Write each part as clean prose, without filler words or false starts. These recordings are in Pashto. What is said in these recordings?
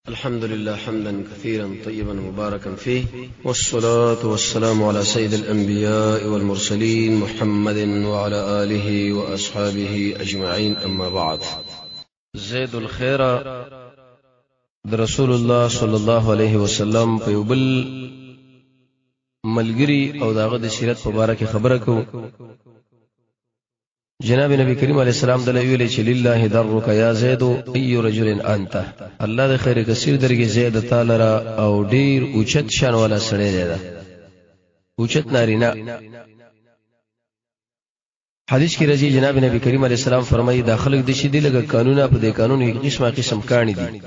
الحمد لله حمدا كثيرا طيبا مباركا فيه، والصلاة والسلام على سيد الأنبياء والمرسلين محمد وعلى آله وأصحابه أجمعين. أما بعد، زيد الخير رسول الله صلى الله عليه وسلم په یو بل ملګری او داغه د سیرت مبارک خبره کو. جناب نبی کریم علیہ السلام دله ویل چې لله درک یا زید ای رجل انت، الله د خیر کثیر درګه زید تعالی را او ډیر اوچت شان والا سړی دی دا اوچت نارینا. حدیث کې راځي جناب نبی کریم علیہ السلام فرمایي دا خلک د شي دی لګه قانونا په دې قانون یو قسم کانی دي.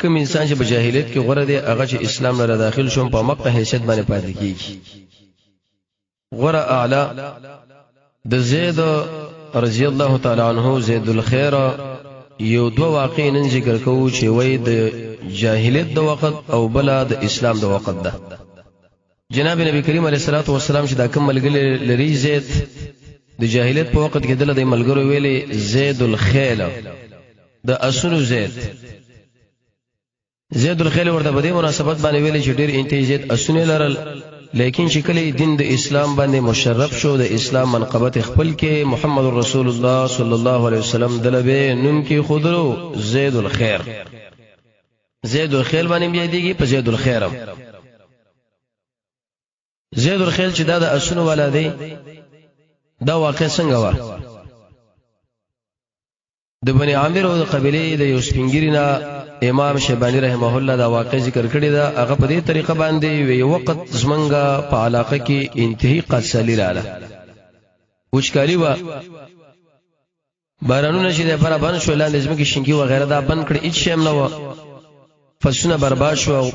کوم انسان چې په جاهلیت کې غره دی هغه چې اسلام لره داخل شوم په مقته حیثیت باندې پاتې کیږي. غره اعلی د زید رضی الله تعالی عنہ زید الخير یو دو واقع نن ذکر کوو چې وای د جاهلیت د وخت او بل د اسلام د وخت ده. جناب نبی کریم علیه الصلاۃ والسلام چې دا کوم ملګری لري زید د جاهلیت په وخت کې دله د ملګرو ویلي زید الخيل د اسونو زید الخيل ورته په دې مناسبت باندې ویلي چې ډیر انتیزیت اسونه لرل، لیکن چې کله دین د اسلام باندې مشرف شو د اسلام منقبت خپل کې محمد رسول الله صلی الله علیه وسلم دلبه نوم کې خودرو زید الخير باندې بیا دیږي په زید الخير. زید الخيل چې دا د اسونو والا دی دا واقع څنګه و؟ د بنی عامر او د قبیله د یو سپینګرینا امام شیبانی رحمه الله دا واقع ذکر کړی دا هغه په دې طریقه باندې وی وخت زمنګا په علاقه کې انتهایی قصلی لاله وچکالی و بارانونه چې د برابر شو لاندې زمکه شینکی و غیره دا بند کړی هیڅ شیم نه و، فصلونه برباد شو،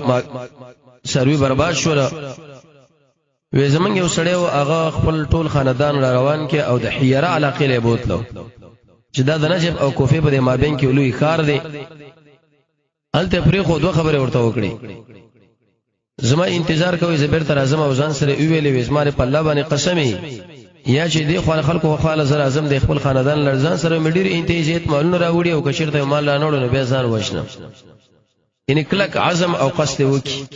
سروي برباد شو. وی زمنګ یو سړی او هغه خپل ټول خاندان را روان کې او د حیره علاقې له بوتلو چې دا د نجف او کوفه په مابین کې لوی خار دی. هلته پرې خو دوه خبره ورته وکړي، زما انتظار کوي زبر تر اعظم او ځان سره ویلې وزماره په الله باندې قسمي یا چې دی خو خلکو خو زر اعظم د خپل خاندان لرزان سره مډیر انتیزیت مالونه راوړي او کشرته مال نه وړو به ځان وښنه. ان کلک عزم او قصد وکي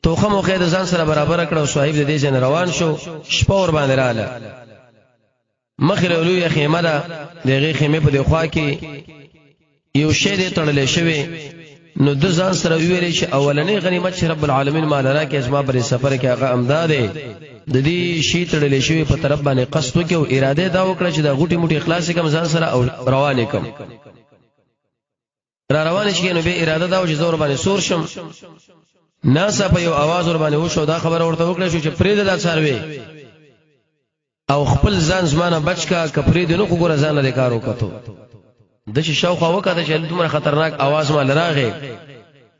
توخه موخه د ځان سره برابر کړو. صاحب د دې ځن روان شو، شپه ور باندې رااله مخره لوی خیمه ده، دغه خیمه په دی خوا کې یو شی دی تړلې شوی. نو د ځان سره ویلې چې اولنې غنیمت چې رب العالمین مال راکې ازما پر سفر کې هغه امداده د دې شی تړلې شوی په طرف باندې قصد وکي او اراده دا وکړه چې دا غوټي موټي اخلاص کم ځان سره او روان کم روان شي. نو به اراده دا و چې زور باندې سور شم. ناسا په یو आवाज ور باندې وشو، دا خبر ورته وکړه چې پرې د سروي او خپل ځان زمانه بچکا کپرې د نو ګور ځان لري کار وکړو. د شي شاوخه وکړه چې دومره خطرناک आवाज مال راغی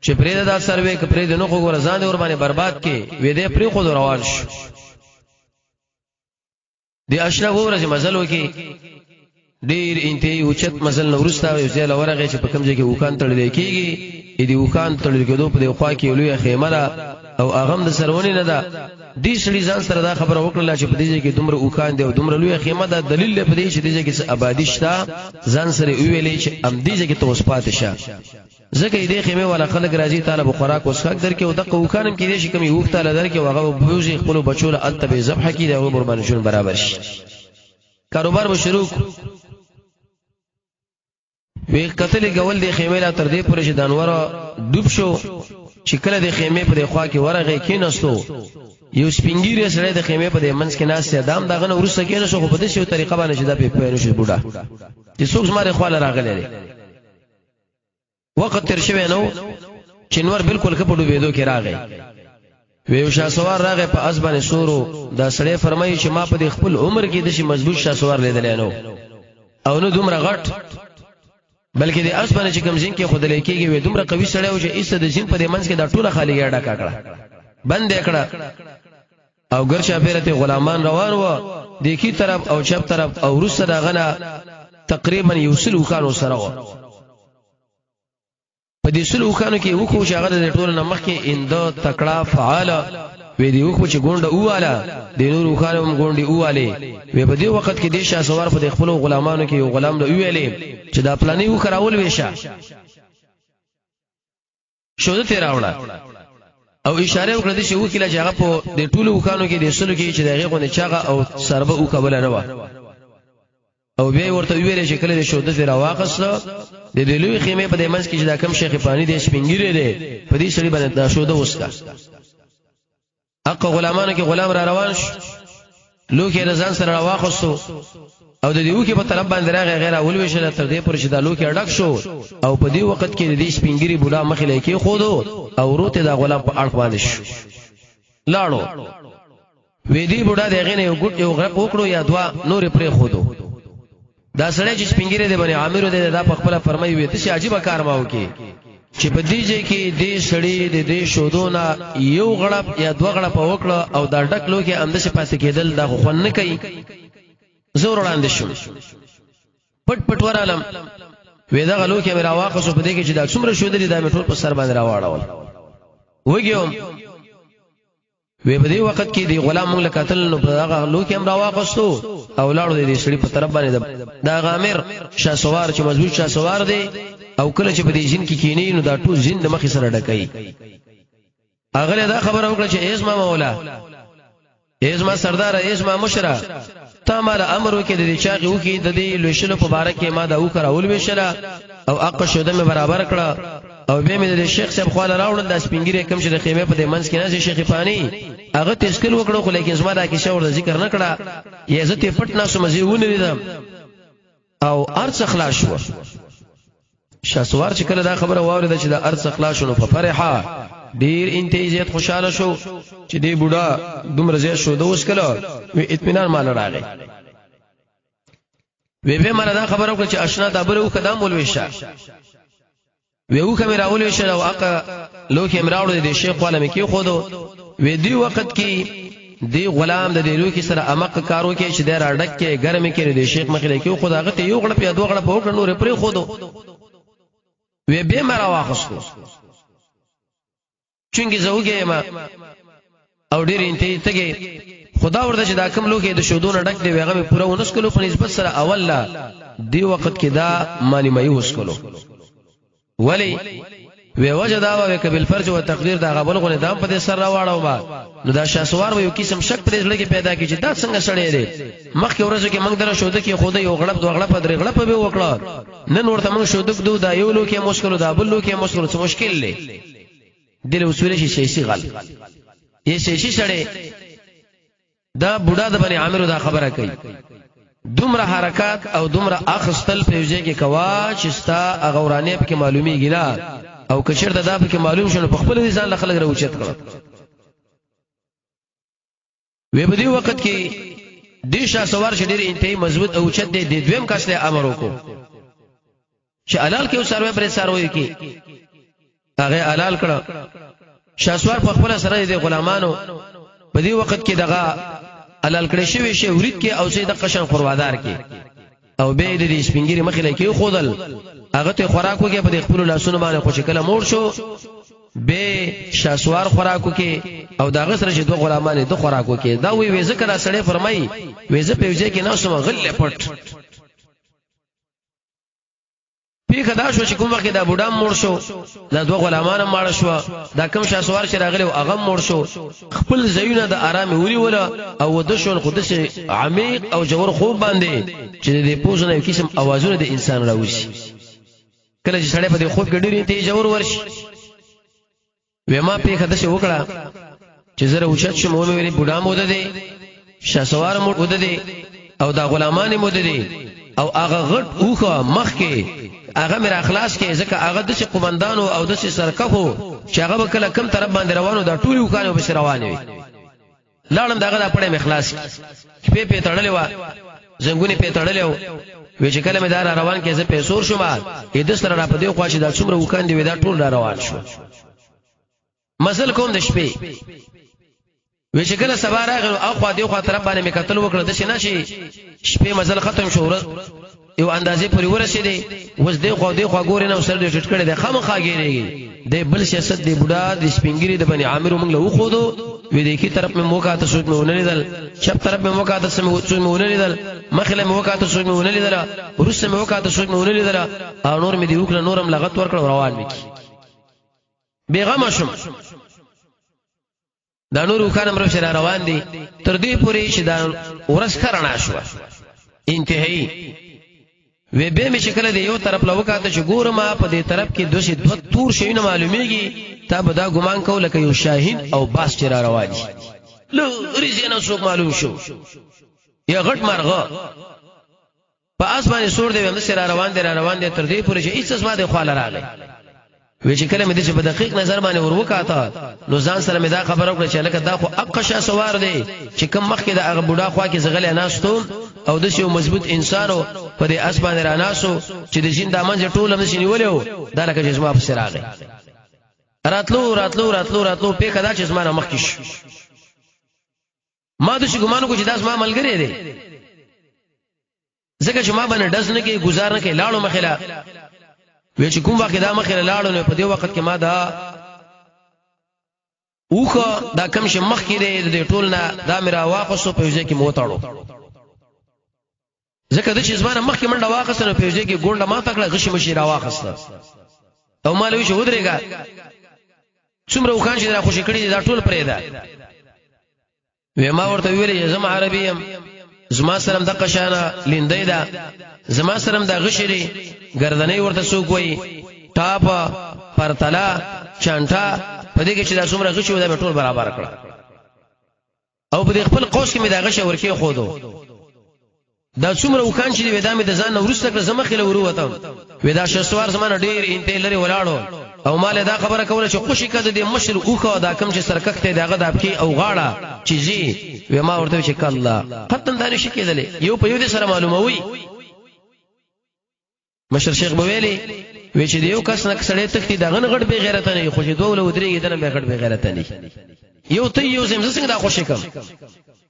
چې پرې د سروي کپرې د نو ګور ځان ور باندې برباد کې وې دې پرې خود روان شو. دی اشرف ورځ مزل وکي ډیر انتهایی اوچت مزل نورستا یو ځای لورغه چې په کوم ځای کې وکان تړل کېږي. دې وکان تړل کېدو په خوا کې لوی خیمه او اغم د سرونی نه ده. دې سړي ځان سره دا خبره وکړه چې په دې ځای کې دومره وکان دی او دومره لوی خیمه ده، دلیل په دې چې دې ځای کې آبادی شته. ځان سره ویلې چې ام دې ځای کې توس پاتې شه، ځکه دې خیمه والا خلک راځي طالب خوراک وسخک درکې او دغه وکانم کې دې شي کمی وخت له درکې هغه بوزي خپل بچو له التبه ذبح کې دا عمر باندې شون برابر شي. کاروبار به شروع وی قتل غول د خیمه لا تر دې پرې چې دانور ډوب شو چې کله د خیمه په خوا کې ورغه کې نستو یو سپینګیری سره د خیمه په منځ کې ناس ادم دغه نو ورسره کې نشو په دې شی طریقه باندې چې دا په پېنو شي بوډا چې څوک زماره خواله راغلی وخت تر شوی نو چې نور بالکل کپړو بيدو کې راغی. وی شاه سوار راغی په ازبانه سورو. دا سړی فرمایي چې ما په خپل عمر کې د شي مضبوط شاه سوار لیدل نو او نو دومره غټ بلکې د اسمانه چې کمزین کې خود لیکيږي وي دومره قوي سړی او چې ایسه د جن په منځ کې دا ټوله خالی ګډه کاکړه بند کړه او ګرچا پیرته غلامان روان و د کی طرف او چپ طرف او روسه دا غنا تقریبا یوصل وکانو سره و. په دې سلو وکانو کې وکړو چې هغه د ټوله نمخ کې انده تکړه فعال وی دی وکړو چې ګونډه واله د نور وکانو ګونډي واله وی په دې وخت کې د شاه سوار په خپل غلامانو کې یو غلام له ویلې چې دا پلانې وکړاول ویشه شوده ته راوړه او اشاره وکړه چې و کله چې هغه په د ټولو وکانو کې د سلو کې چې دغه غو نه چاغه او سربه او قبل نه و او بیا ورته ویل چې کله د شوده ته راواخصله د دلوي خیمه په دمنځ کې چې دا کم شیخ پانی د سپینګری دی په دې سړي باندې دا شوده وسکا حق غلامانو کې غلام را روان شو لوکي رضان سره راواخصو او د دیو کې په طرف باندې راغی غیر اول وشله تر دې پر چې دا لوکي اډک شو او په دې وخت کې د دې سپینګری بوډا مخې لکه خودو او روته دا غلام په اړه باندې شو لاړو وې دې بوډا دغه نه یو ګټ یو غرق وکړو یا دوا نور پرې خودو دا سړی چې سپینګری دی باندې عامر دی دا په خپل فرمایي وي ته چې عجیب کار ماو کې چې په دې ځای کې دې سړی دې شودونه یو غړپ یا دوه غړپ وکړه او دا ډک لوکي اندشه پاتې کېدل دا خو نه کوي زور وړاندې شو پټ پټ ورالم وې دا غلو کې مې راواخصو په دې کې چې دا څومره شو دي دا مې ټول په سر باندې راوړل وګیوم وې په دې وخت کې دی غلام موږ لکاتل نو په هغه لو کې هم راواخصو او لاړو دې سړي په طرف باندې دا غامر شاسوار چې مضبوط شاسوار دی او کله چې په دې جن کې کینی نو دا ټول جن د مخې سره ډکای اغله دا خبره وکړه چې ایزما مولا ایزما سردار ایزما مشره تا مال امر وکړي د چاغي وکي د دې لوشلو په باره کې ما دا وکړه اول وشله او اق شوده مې برابر کړه او به مې د شیخ صاحب خواله راوړل د سپینګری کم چې د خیمه په دې منځ کې نه شیخ پانی هغه تشکیل وکړو خو لیکن زما دا کې شاور ذکر نه کړه یې زه ته پټ ناسو مزيونه لیدم او ارڅ خلاص شو شاسوار چې کله دا خبره واورید چې دا ارڅ خلاص شونه په فرحه ډیر انتیزیت خوشاله شو چې دی بوډا دومره زیات شو دوس کله وی اطمینان مال راغی وی به مله دا خبره وکړه چې آشنا دا بره وکدام ولوي شه وی وکه مې راولې شه او اقا لوکي امراوړو د شیخ والا مې کې خودو وی دی وخت کې دی غلام د دې لوکي سره امق کارو کې چې د راډک کې ګرمه کې د شیخ مخې کې خدا هغه ته یو غړ په دوه غړ په وکړ نور پرې خودو وی به مرا واخستو چونګي زوګه ما او ډیر انتي تګي خدا ورته چې دا کم لوکي د شودونه ډک دی هغه پوره ونسکلو په نسبت سره اول لا دی وخت کې دا معنی مې وسکلو ولی وی وجه دا و کبل فرج او تقدیر دا غبل غو نظام په سر راوړاو ما نو دا شاسوار یو قسم شک پرې لږه پیدا کی چې دا څنګه سړی دی مخکې ورځو کې موږ دره شوده کې خدای یو غړپ دوه غړپ درې غړپ به وکړه نن ورته موږ شوده دو دا یو لوکي مشکل دا بل لوکي مشکل څه مشکل دی دل وسوله شي غل یې شي سړی دا بوډا د بني عامر دا خبره کوي دومره حرکات او دومره اخستل په یوځای کې کوا چې ستا غورانه په کې معلومیږي نه او کچر دا په کې معلوم شونه په خپل ځان له خلک راوچت کړه وې په دې وخت کې دیشا سوار شډیر انتهایی مضبوط او چت دی د دویم کس له امر وکړو چې علال کې وسروي پر سروي کې هغه علال کړه شاسوار په خپل سره د غلامانو په دې وخت کې دغه علال کړي شوی شی ورید کې او سید قشن خوروادار کې او به د سپینګری مخې کې خودل هغه ته خوراک وکي په خپل لاسونو باندې خوش کله مور شو به شاسوار خوراک وکي او داغه سره چې دوه غلامان دوه خوراک وکي دا وی ذکر سره فرمایي وې زه په وجه کې نو سم غل پټ پیخه دا شو چې کوم وخت دا بوډا مور شو دا دوه غلامان ماړ شو دا کم شاسوار چې راغلی او هغه مور شو خپل زیونه د آرام وری ولا او د شون قدس عمیق او جوور خوب باندې چې د پوزنه یو قسم اوازونه د انسان راوشي کله چې سړی په دې خوب کې ډېری ته جوور ورشي وېما پیخه د شو وکړه چې زره اوچت شو مو ویلي بوډا مو ده دي شاسوار مو ده دي او دا غلامان مو ده دي او هغه غټ اوخه مخ کې هغه مر اخلاص کې ځکه هغه د قومندانو او د سرکفو چې هغه کله کم طرف باندې روانو دا ټول وکانو به رواني وي لاړم داغه د پړې مخلاص په تړلې و زنګونی په تړلې و وی چې کله مې دار روان کې زه پیسور شوم اې د سره را پدې خو چې دا څومره وکاند وي دا ټول را روان شو مسل کوم د شپې وی چې کله سبا راغلو او خو دې خو طرف باندې مې قتل وکړه د شنه شي شپې مسل ختم شو یو اندازې پوری ورسېدې وس دې خو ګورې نه سر دې ټټ کړي د خامخا ګیریږي د بل سیاست دی بوډا د سپینګری د بني عامر موږ له خودو وې دې کی طرف مې موقع ته سوچ مې ونلیدل چپ طرف مې موقع ته سوچ مې ونلیدل مخله مې موقع ته سوچ مې ونلیدل ورسره مې موقع ته سوچ مې ونلیدل او نور مې دی وکړه نورم لغت ورکړ روان مې بیغم شم دا نور وکانه مرو شر روان دي تر دې پورې چې دا ورس کرنا شو انتهایی وی به می شکل دی یو طرف لوکاته چې ګورما په دې طرف کې دوه تور شي نه معلومیږي تا به دا ګمان کول کې یو شاهین او باس چر روان دي لو ریزنه څوک معلوم شو یا غټ مرغه په اسمانه سور دی هم سره روان دي تر دې پورې چې هیڅ اسما دی خواله راغی وی چې کله مې د په دقیق نظر باندې وروکاته نو ځان سره مې دا خبره وکړه چې لکه دا خو اقشا سوار دی چې کم مخ کې د هغه بوډا خوا کې زغلې ناستو او د یو مضبوط انسانو په دې اسمان راناسو چې د جین د منځ ټوله نشي نیولیو دا لکه جسمه په سر راغی راتلو په کدا چې زمانه مخ کې شو ما د شي ګمانو کو چې داس ما ملګری دی ځکه چې ما باندې داس نه کې گزار نه کې لاړو مخله وی چې کوم وخت دا مخله لاړو نو په دې وخت کې ما دا اوخه دا کم شي مخ کې دی د ټول نه دا میرا واپسو په ځای کې موتاړو ځکه د چې زمانه مخ کې منډه واخصنه په ځای کې ګونډه ما تکړه غشي مشي را واخصه او مالوي چې ودرېګا څومره وکان چې دا خوشی کړی دا ټول پرې ده وې ما ورته ویلې زما عربیم زما سره د قشانه لیندې ده زما سره د غشري گردنې ورته سوق وای ټاپ پرتلا چانټا په دې کې چې دا څومره غشي و دا ټول برابر کړ او په خپل قوس کې مې دا غشي ورکی خودو دا څومره وکان چې ودا مې د ځان ورسته کړ زما خله ورو وته ودا شسوار زمانه ډیر انته لري ولاړو او مال دا خبره کوله چې خوشی کده د مشر اوخه دا کم چې سرکخته دغه د اپکی او غاړه چیزی و ما ورته چې کله قطن دانش کېدلې یو په یو دې سره معلومه وي مشر شیخ بویلی وی چې یو کس نه کسړې تختی دغه غړ به غیرت نه خوشی دوه ولودري دنه به غړ به غیرت نه یو ته یو زم څنګه دا خوشی کم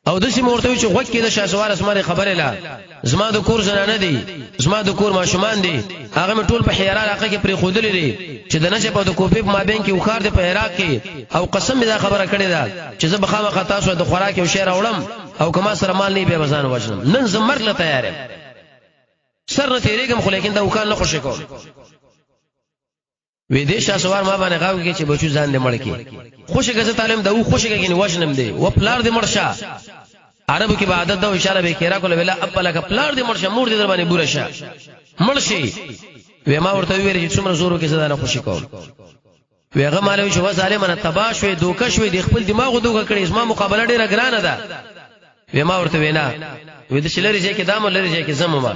او د سیمه ورته چې غوږ کې د شاسوار اسمره خبره لا زما د کور زنانه دي زما د کور ماشومان دي هغه ټول په حیرا علاقه کې پرې خودلې دي چې د نشه په د کوپې په مابین کې وخار دي په عراق کې او قسم دا خبره کړې ده چې زه بخامه خطا سو د خوراک او شعر اورم او کما سره مال نه به بزان وژنم نن زمر له تیار یم سر نه تیریږم خو لیکن دا وکال نه خوشی کوم وې دې شاسوار ما باندې غاوږي چې بچو ځان دې مړ کې خوشی غزه تعلیم دا و خوشی کې وژنم دي و پلار دې مرشه عربو کې عادت دا اشاره به کېرا کوله ویلا خپل کا پلار دې مرشه مور دې در باندې بورشه مرشي و ما ورته ویل چې څومره زورو کې زدا نه خوشی کوم ویغه مالوي چې و ظالمانه تبا شوي دوکه شوي د خپل دماغ دوکه کړي اسما مقابله ډیره ګرانه ده و ما ورته وینا و دې شلری چې کې دامو لري چې زمما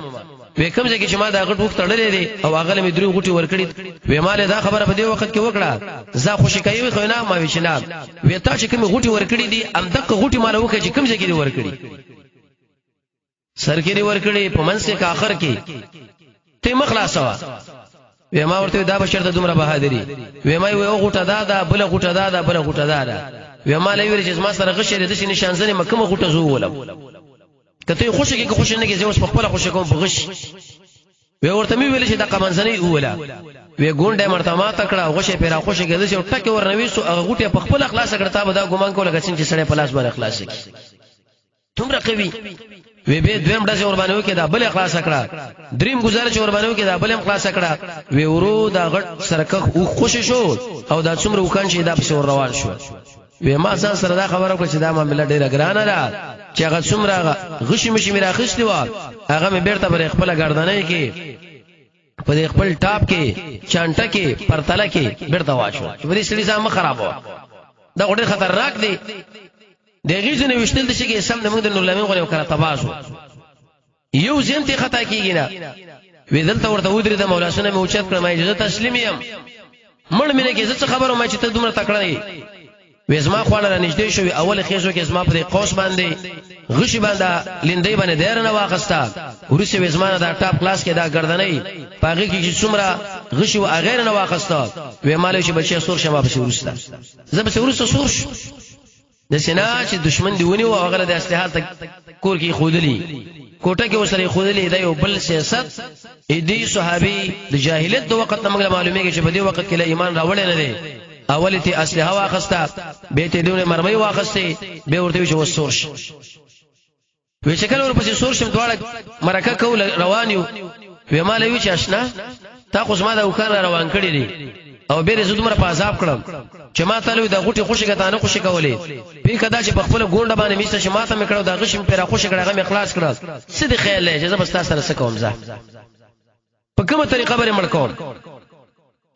وې کوم ځکه چې ما دا غټ وخت تړلې دي او هغه مې درو غټي ورکړي وې مال دا خبره په دې وخت کې وکړه زه خوشی کوي خو نه ما وښنا وې تا چې کوم غټي ورکړي دي ام دغه غټي مال وکړي چې کوم ځکه دي ورکړي سر کې دي ورکړي په منځ کې اخر کې ته مخلاصوا وې ما ورته دا بشرته دومره بهادری وې ما یو غټه دا بل غټه دا بل غټه دا وې ما لوي چې ما سره غشره د شي نشانځنه مکه غټه زو ولم کته خوشی کې خوشی نه کې زوس په خپل خوشی کوم بغش وی ورته می ویل چې د قمنځنی اوله وی ګونډه مرتما تکړه غوشه پیرا خوشی کې د څو ټکه ورنوي سو هغه غټه په خپل اخلاص کړه تا به دا ګمان کوله چې سړی په لاس باندې اخلاص کی تمره قوي وی به دویم ډز ور باندې وکي دا بل اخلاص کړه دریم گزارش ور باندې وکي دا بل اخلاص کړه وی ورو دا غټ سرکه او خوشی شو او دا څومره وکان چې دا په ور روان شو وی ما ځان سره دا خبره وکړه چې دا معاملې ډیره ګرانه ده چې هغه څومره غشي مشي میرا خښتي و هغه مې بیرته پر خپل گردنۍ کې په خپل ټاپ کې چانټه کې پرتله کې بیرته واچو چې دې سړي ځم خراب و دا ډېر خطرناک دی دغه ځنه وشتل د شي کې سم د موږ د نور لمن غوړې وکړه تبازو یو ځنتي خطا کیږي نه وې دلته ورته ودرې د مولا سره مې اوچت کړم اجازه تسلیم یم مړ مې نه کې څه خبره ما چې ته دومره تکړه وېزما خواله را نږدې شوې اول خېزو کې زما په قوس باندې غشي باندې لیندې باندې دیر نه واخستا ورسې وېزما دا ټاپ کلاس کې دا گردنۍ پاګه کې چې څومره غشي و غیر نه واخستا وې مالې چې بچي سور شمه په ورسته زما په ورسته سور د سینا چې دشمن دی ونی او هغه د اسلحه کور کې خودلی کوټه کې وسره خودلی دا یو بل سیاست دې صحابي د جاهلیت د وخت نه موږ معلومیږي چې په دې وخت کې له ایمان راوړل نه دي اولی تی اسلحه واخستا به ته دونه مرمۍ واخستې به ورته وی چې وسورش وی چې کله ورپسې سورشم دواړه مرکه کول روان یو وی مالوي چې آشنا تا خو زما د وکړه روان کړی دي او بیر زدمره په عذاب کړم چې ما تعالی دا غوټي خوشی کتانه خوشی کولې په کدا چې په خپل ګونډه باندې میسته چې ماته مې کړو دا غشم پیرا خوشی کړه غم اخلاص کړه سید خیال لې چې زبستا سره سکوم زه په کومه طریقه باندې مړ کوم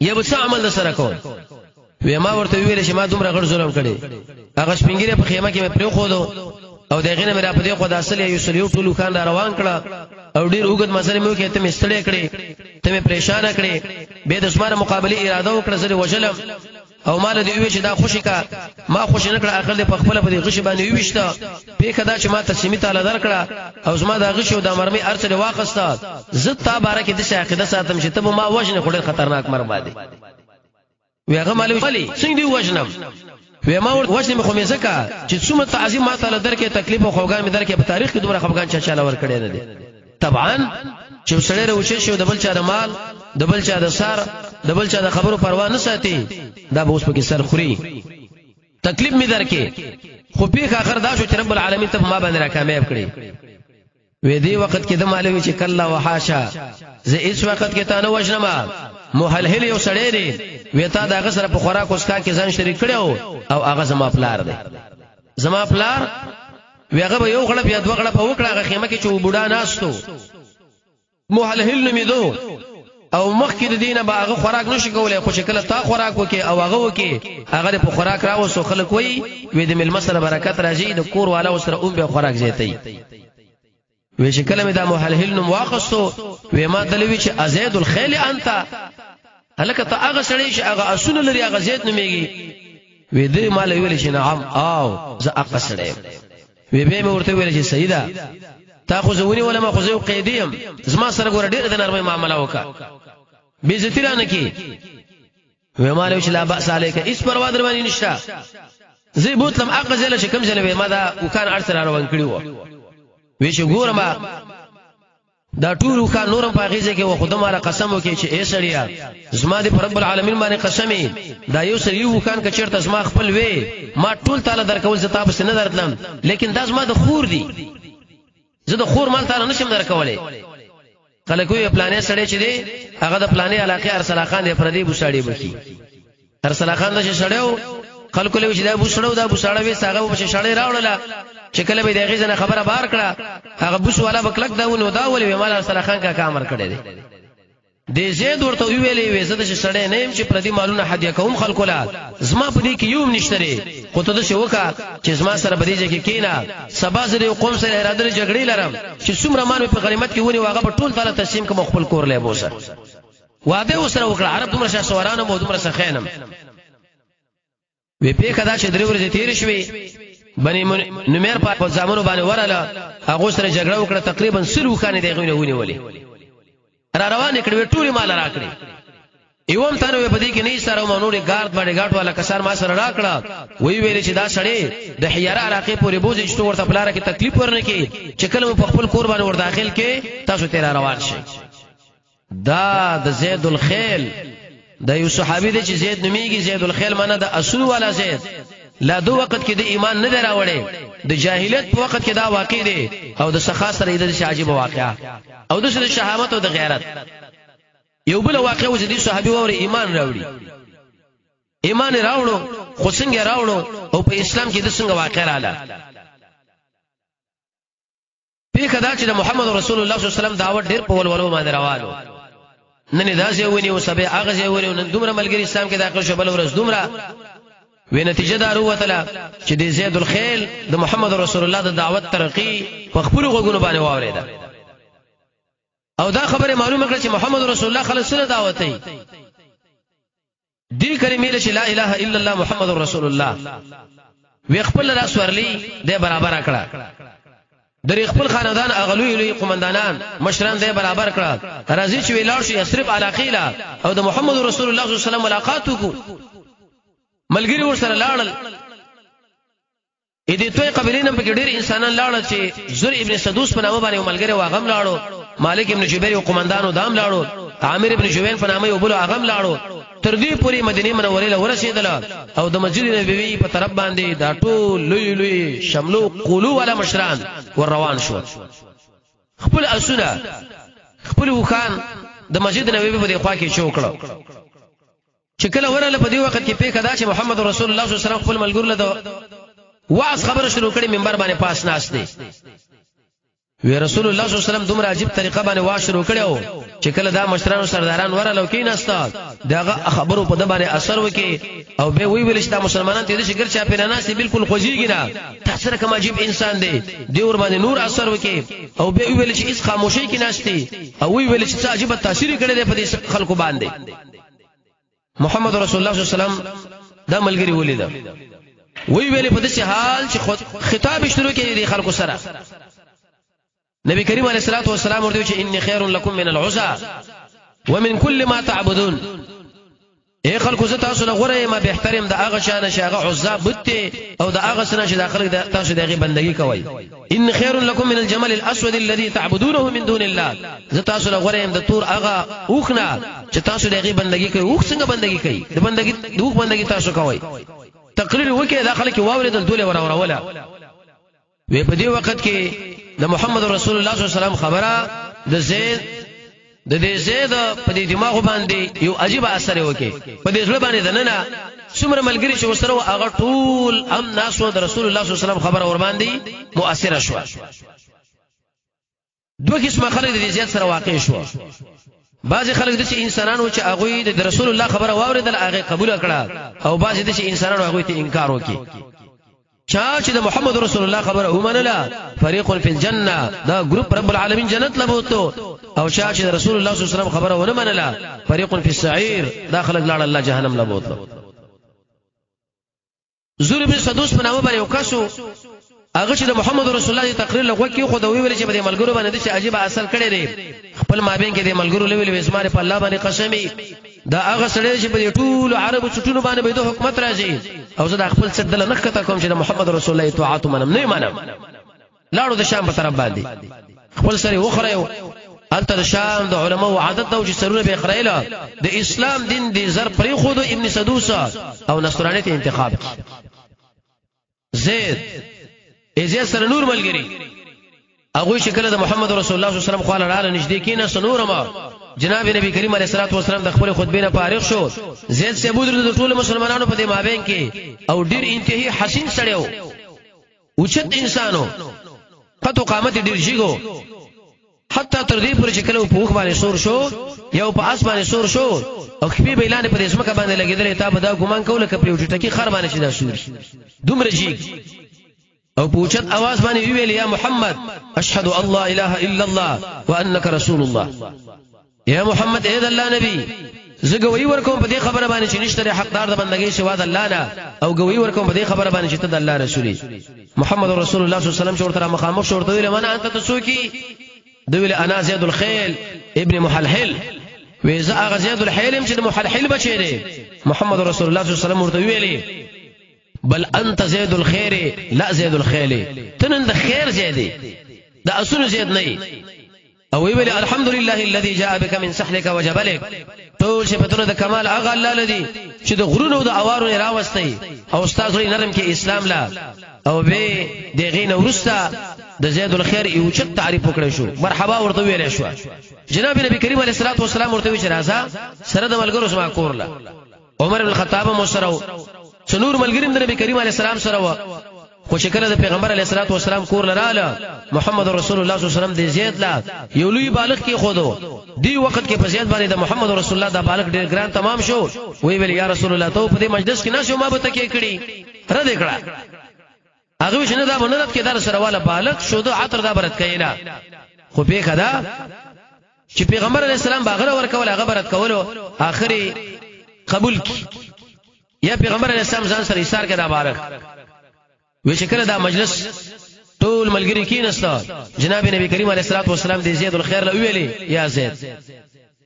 یا به څه عمل سره کوم وې ما ورته ویل چې ما دومره غړ ظلم کړي هغه شپنګيره په خیمه کې مې پرې خو دو او دغه نه مې را پدې خو د اصل یو سلیو ټولو خان روان کړه او ډیر وګد مسله مې وکړه ته مې ستړي کړې ته مې پریشان کړې به د اسمانه مقابله اراده وکړه زره وجلم او مال دې وی چې دا خوشی کا ما خوشی نه کړه اخر دې په خپل په دې غشي باندې ویشته په کدا چې ما تسمی تعالی درکړه او زما دا غشي او د مرمي ارچله واخسته زت تا بارکه د عقیده ساتم چې ته ما وژنه خوري خطرناک مر باندې ویغه مالوي څنګه دی وژنم وې ما ورته وژنم خو مې زکه چې څومره تعظیم ما تعالی درکې تکلیف او خوګان مې درکې په تاریخ کې دومره خوګان چا ور کړی نه دي طبعا چې سړی راوچې شو د بل چا د مال د بل چا د سر د بل چا د خبرو پروا نه ساتي دا به اوس په کې سر خوري تکلیف مې درکې خو په اخر دا شو چې رب العالمین ته ما باندې را کامیاب کړی وې دی وخت کې د مالوي چې کله وحاشا زه هیڅ وخت کې تا نه وژنم محلهل یو سړی دی وېتا دا غسر په خوراک اوسکا کې ځان شریک کړو او هغه زما پلار دی زما پلار ویغه به یو غړپ یا دوه غړپ وکړه هغه خیمه کې چې بوډا ناستو محلهل نمیدو او مخکې د دینه به هغه خوراک نشي کولای خو چې کله تا خوراک وکي او هغه وکي هغه په خوراک راوسو خلک وای وې د مل مسره برکت راځي د کور والا سره اون به خوراک زیاتي وې چې کله مې دا محلهل نوم واخستو وې ما دلوي چې ازید الخيل انت هلکه ته هغه سړی چې هغه اسونه لري هغه زید نوميږي وې دې مال ویل چې نعم او زه هغه سړی وې به مې ورته ویل چې سیدا تا خو زونی ولا ما خو زو قیدیم زما سره ګور ډېر د نرمه معاملې وکا به عزت رانه کی وې مال چې لا باس علیک اس پروا در باندې نشتا زی بوتلم هغه زله چې کم زله ما دا وکان ارسل روان کړیو وې چې ګورم دا ټول خان نورم په غیزه کې و خدامه را قسم وکي چې اے سړیا زما دې رب العالمین باندې قسمي دا یو سړیو خان ک چیرته زما خپل وې ما ټول تعالی درکول زه تاسو نه درتلم لیکن دا زما د خور دی زه د خور مال تعالی نشم درکولې کله کوی پلانې سړی چې دی هغه د پلانې علاقه ارسل خان دی پردی بو سړی بکی ارسل خان د سړیو خلکو له چې دا بو سړیو دا بو سړی وې هغه په سړی راوړل چې کله به دغه ځنه خبره بار کړه هغه بوس والا بکلک داونه داول وی مال ارسل خان کا کامر کړی دی د زید ورته ویلې وې زده چې سړی نه يم چې پردي مالونه هدیه کوم خلکو لا زما په دې کې یوم نشته خو ته د شوکا چې زما سره بریځه کې کینا سبا زره قوم سره اراده جګړې لرم چې څومره مان په غنیمت کې ونی واغه په ټول تعالی تسلیم کوم خپل کور له بوسه واده وسره وکړه عرب دومره شاسوارانو مو دومره سخینم وی په کدا چې درې ورځې تیر شوي بني نمیر په ځامنو باندې وراله هغه سره جګړه وکړه تقریبا سلو خانې دغه ونی ولي را روان کړي ټول مال راکړي ایوم تنه په دې کې نه سره مونږه ګارد باندې ګاټ والا کسان ما سره راکړه وی ویل چې دا سړی د حیاره علاقې پورې بوزي چې ورته پلاره کې تکلیف ورنه کې چې کله په خپل قربان ور داخل کې تاسو تیر روان شي دا د زید الخيل د یو صحابي دی چې زید نوميږي زید الخيل معنی د اصل والا زید لا دو وخت کې د ایمان نه دراوړي د جاهلیت په وخت کې دا واقع دی او د سخا سره د عجیب واقعا او د شهامت او د غیرت یو بل واقع و چې د صحابي وره ایمان راوړي ایمان راوړو خو څنګه راوړو او په اسلام کې د څنګه واقع رااله په کدا چې د محمد رسول الله صلی الله علیه وسلم دعوت ډیر په ولولو باندې روانو نن دا ځای ونی او سبه هغه ځای ونی نن دومره ملګری اسلام کې داخل شو بل ورځ دومره وی نتیجه دارو وتله چې د زید الخيل د محمد رسول الله د دعوت ترقی په خپل غوګونو باندې واوریدا او دا خبره معلومه کړه چې محمد رسول الله خلک سره دعوت دی دی کلمې چې لا اله الا الله محمد رسول الله وی خپل راس ورلی د برابر کړه د خپل خاندان اغلوی لوی قومندانان مشران د برابر کړه راځي چې ویلاړ شي یثرب علاقیلا او د محمد رسول الله صلی الله علیه وسلم ملاقات وکړو ملګری ور سره لاړل اې دې توي قبیلینم په ډېر انسانان لاړل چې زر ابن سدوس په نامه باندې ملګری واغم لاړو مالک ابن جبیر او قومندانو دام لاړو عامر ابن جوین په نامه یو بل اغم لاړو تر دې پوری مدینه منوره له ورسېدل او د مسجد نبوي په طرف باندې دا ټول لوی لوی شملو قولو ولا مشران ور روان شو خپل اسونه خپل وخان د مسجد نبوي په خوا کې چوکړو چې کله ورله په دې وخت کې په کدا چې محمد رسول الله صلی الله علیه وسلم خپل ملګرو له واعظ خبره شروع کړي منبر باندې پاس ناس دي وی رسول الله صلی الله علیه وسلم دومره عجیب طریقه باندې واعظ شروع کړو چې کله دا مشرانو سرداران ورله کېناستا داغه خبرو په د باندې اثر وکي او به وی ویل چې مسلمانان ته د شګر چا پیرانه سي بالکل خوځيږي نه تاسو کوم عجیب انسان دی ور باندې نور اثر وکي او به ویل چې اس خاموشي کې ناشتي او وی ویل چې عجیب تاثیر کړي دی په دې خلکو باندې محمد رسول الله صلی الله علیه وسلم دا ملګری ولید وی ویل په دې حال چې خطاب شروع کړي دي خلکو سره نبی کریم علیه الصلاه والسلام ورته چې انی خیر لکم من العزا ومن كل ما تعبدون اے خلکو زه تاسو له غره ما به احترام د هغه شان شاغه عزا بوته او د هغه سره چې داخله تاسو دغه بندگی کوي ان خیر لکم من الجمل الاسود الذي تعبدونه من دون الله زه تاسو له غره د تور هغه اوخنا چې تاسو دغه بندگی کوي اوخ څنګه بندگی کوي د بندگی د اوخ بندگی تاسو کوي تقریر وکي داخله کې واوریدل دوله وراوله وی په دې وخت کې د محمد رسول الله صلی الله علیه وسلم خبره د زید په دې دماغ باندې یو عجیب اثر وکي په دې ځل باندې دنه څومره ملګری چې وسره هغه ټول هم ناسو د رسول الله صلی الله علیه وسلم خبره ور باندې مؤثر شو دوه قسمه خلک د زید سره واقع شو بعضی خلک د انسانانو چې هغه د رسول الله خبره واوریدل هغه قبول کړه او بعضی د انسانانو هغه ته انکار وکي چا چې د محمد رسول الله خبره ومنله فريق فی الجنه دا ګروپ رب العالمین جنت لبوتو او چا چې رسول الله صلی الله علیه وسلم خبره ونه منله فريق فی السعیر داخل لاړ الله جهنم لبوتو زور بن سدوس په نامه باندې وکاسو هغه چې د محمد رسول الله تقریر لغوه کې خو د ویل چې په ملګرو باندې چې عجیب اصل کړي دي خپل مابین کې د ملګرو لویل وسماره په الله باندې قسمی دا هغه سړی چې په ټول عربو چټونو باندې به د حکومت راځي او زه د خپل صدله نخته کوم چې د محمد رسول الله اطاعت منم نه منم لاړو د شام په طرف باندې خپل سره وخره انت د شام د علماو عادت دا چې سرونه به خړایله د اسلام دین دی زر پرې خود ابن سدوسه او نصرانیت انتخاب زید ازي سره نور ملګری هغه شکل د محمد رسول الله صلی الله علیه وسلم خواله رااله نږدې کینه سنورما جناب نبی کریم علیه الصلاه والسلام د خپل خطبه نه فارغ شو زید سبود د ټول مسلمانانو په دې مابین کې او ډیر انتهایی حسین سړیو اوچت انسانو قطو قامت ډیر جیګو حتی تر دې پورې چې کله په وخ باندې سور شو یو په اس باندې سور شو او خپې بیلانه په دې اسمه باندې لګیدل ته به دا ګمان کوله کپړو ټکی خر باندې شي دا سور دومره جیګ او پوچت आवाज باندې ویل یا محمد اشهد ان لا اله الا الله وانك رسول الله یا محمد اے الله نبی زګوي ورکوم په دې خبره باندې چې نشته حقدار د بندګۍ سوا د الله نه او ګوي ورکوم په دې خبره باندې چې ته د الله رسولي محمد رسول الله صلی الله علیه وسلم شورته مخامخ شورته ویل من انت تسوکی دویل انا زید الخيل ابن محلحل ویزا اغه زید الحیل چې محلحل بچی دی محمد رسول الله صلی الله علیه وسلم ورته ویلي بل انت زید الخير لا زید الخيل تنن د خیر زیدی د اصل زید نه او ویل الحمد لله الذي جاء بك من سحلك وجبلك ټول صفاتونه د کمال هغه الله لدی چې د غرونو د اوارو راوستي او استاد لري نرم کې اسلام لا او به دغه نورستا د زید الخير یو چې تعریف وکړی شو مرحبا ورته ویل شو جناب نبی کریم علیه الصلاه والسلام ورته وی چې راځه سره د ملګرو سما کورلا عمر بن الخطاب مو سره څنور ملګری د نبی کریم علیه السلام سره و خو شکل د پیغمبر علیه الصلاه والسلام کور لراله محمد رسول الله صلی الله علیه وسلم د زید لا یو لوی بالغ کې خودو دی وخت کې په زید باندې د محمد رسول الله د بالغ ډیر ګران تمام شو وی ویل یا رسول الله ته په دې مجلس کې ناشو ما به تکي کړی رد کړه هغه شنه دا بنرت کې در سره والا بالغ شو د عطر دا برت کینا خو به کدا چې پیغمبر علیه السلام باغره ورکول هغه برت کولو اخري قبول کی یا پیغمبر علیه السلام ځان سره ایثار کړه بارک وی شکل دا مجلس ټول ملګری کینستا جناب نبی کریم علیه الصلاه والسلام د زید الخير له ویلي یا زید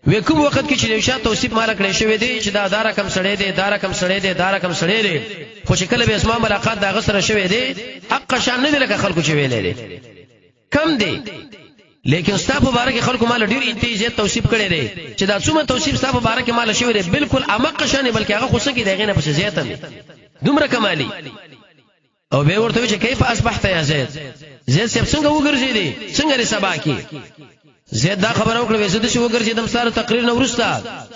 وکم وخت کې چې نوشا توصیف مال کړی شوی دی چې دا دار کم سړی دی دار کم سړی دی دار کم سړی دی خو شکل به اسماء ملاقات دا غسر شوی دی حق شان نه لکه خلکو چې ویلې دي کم دی لیکن ستا په باره کې خلکو مال ډیر انتیزه توصیف کړي دي چې دا څومره توصیف ستا په باره کې مال شوی دی بالکل امق شان بلکې هغه خو څنګه دغه نه پس زیاته دي دومره کمالي او به ورته چې کیف اصبحت یا زید زید څنګه وګرځیدي څنګه لري سبا کې زید دا خبر او کړو زید شو ګرځیدم سره تقریر نو ورستا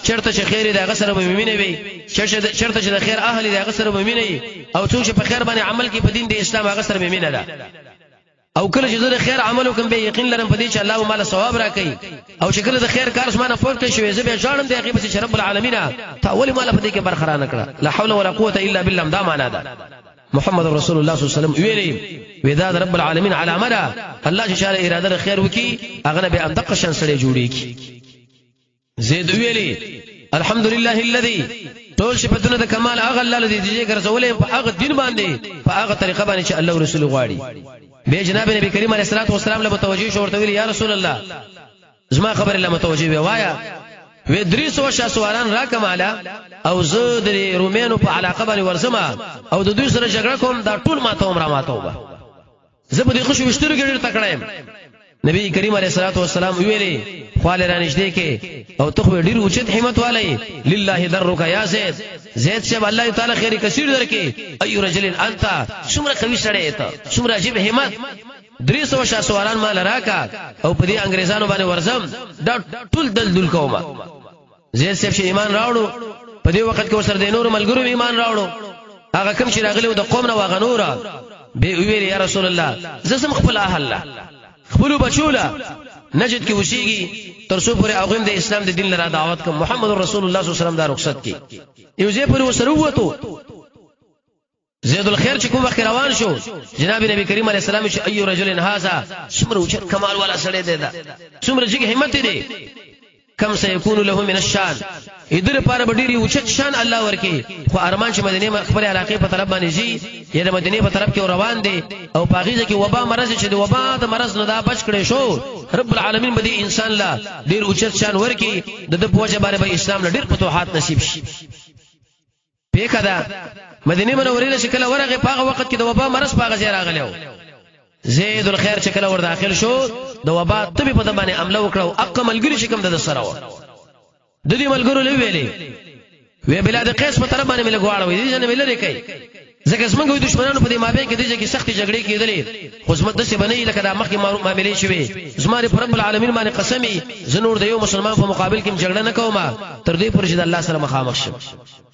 چرته چې خیر دا غسر به مینه وي چرته چې د خیر اهل دا غسر به مینه او څوک چې په خیر باندې عمل کوي په دین د اسلام غسر به مینه ده او کله چې د خیر عمل وکم به یقین لرم په دې چې الله مال ثواب راکړي او چې کله د خیر کار اسمانه فوق شي زه به ځانم د عقیبت چې رب العالمین تا اول مال په دې کې برخه نه کړه لا حول ولا قوه الا بالله دا معنا ده محمد رسول الله صلی الله علیه وسلم ویلي وداد رب العالمین علامه ده الله چې شاله اراده خیر وکي هغه به اندق شان سره جوړيږي زید ویلي الحمدلله الذي ټول صفاتونه د کمال هغه الله الذي دې ګرځولې په هغه دین باندې په هغه طریقه باندې چې الله رسول غواړي به جناب نبی کریم علیه الصلاه والسلام له متوجي شو ورته ویل یا رسول الله زما خبر الله متوجي وایا و دريس و شاسواران را کماله او زه د رومینو په علاقه باندې ورزما او د دوی سره جګړه کوم دا ټول ماته عمره ماته وبه زه په دې خوشو وشترو کې ډېر تکړه نبی کریم علیه الصلاه والسلام ویلي خپل رانشدې کې او ته ډېر اوچت همت والي لله درک یا زید زید شه الله تعالی خیر کثیر درکې ايو رجل انت څومره قوي سره ته څومره عجیب همت 300 شاسواران مال راکا او په دې انګريزانو باندې ورزم دا ټول دل کوما زید شه چې ایمان راوړو په دې وخت کې ورسره د نور ملګرو ایمان راوړو هغه کوم چې راغلي د قوم نه واغنورا به ویل یا رسول الله زسم خپل اهل خپل بچولا نجد کې وشيږي تر څو پورې اوغم د اسلام د دین لپاره دعوت کوم محمد رسول الله صلی الله علیه وسلم دا رخصت کی یو ځای پورې وسره وته زید الخير چې کوم وخت روان شو جناب نبی کریم علیه السلام چې ايو رجل هذا څومره اوچت کمال والا سړی دی دا څومره چې همت دی کم سيكون له من الشان ادھر پاره بډيري اوچت شان الله ورکی خو ارمان چې مدینه خپل علاقه په طرف باندې شي یا د مدینه په طرف کې روان دي او پاغیزه کې وبا مرز چې د وبا د مرز نه دا بچ کړي شو رب العالمین به دې انسان لا ډیر اوچت شان ورکی د پوجا باندې به اسلام له ډیر فتوحات نصیب شي په کدا مدینه منوره شکل ورغه پاغه وخت کې د وبا مرز پاغه ځای راغلو زید الخير چې کله ور داخل شو د وبا تبي په باندې عمله وکړو اقملګری شکم د سره و د دې ملګرو لوي وی بلاد قیس په طرف باندې ملګ واړوي دي جن ویل لري ځکه څنګه وي دشمنانو په دې مابین کې دي چې سختي جګړې کېدلې خصمت د څه بنې لکه د مخکې معاملې شوي زماره پر رب العالمین باندې قسمي زنور د یو مسلمان په مقابل کې جګړه نه کوم تر دې پرې چې الله سره مخامخ شم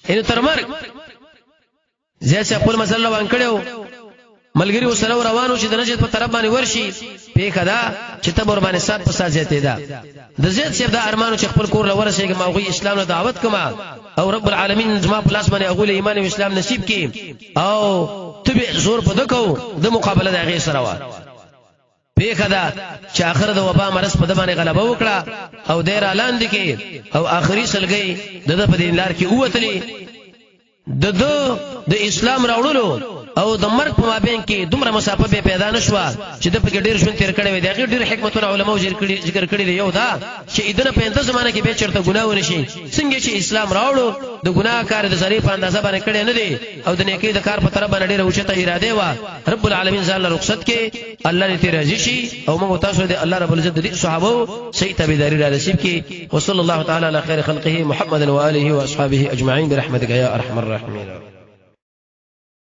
ان تر مرګ زه چې خپل مسله روان کړو ملګری وسره روانو چې د نجد په طرف باندې ورشي په کدا چې تبر باندې سات په سات زیاتې ده د زید شپ د ارمانو چې خپل کور لورسېږي ما غوي اسلام له دعوت کما او رب العالمین زما پلاس باندې اغول ایمان او اسلام نصیب کړي او تبه زور په دکو د مقابله د غي سره و په کدا چې اخر د وبا مرز په باندې غلبه وکړه او ډیر اعلان دي کې او اخري سلګي د په دین لار کې اوتلې د اسلام راوړلو او د مرګ په مابین کې دومره مسافه به پیدا نشوه چې د پکې ډیر ژوند تیر کړي وي دا ډیر حکمتونه علماء ذکر کړي دی یو دا چې اذن په انده زمانه کې به چرته ګناه ونشي څنګه چې اسلام راوړو د ګناه کار د ذری په اندازه باندې کړي نه دي او د نیکی د کار په طرف باندې ډیر اوچته اراده و رب العالمین ځاله رخصت کې الله دې راضي شي او موږ تاسو دې الله رب العزت دې صحابه صحیح تابعداري را نصیب کړي وصلی الله تعالی علی خیر خلقه محمد و آله و اصحابه اجمعین برحمتک یا ارحم الراحمین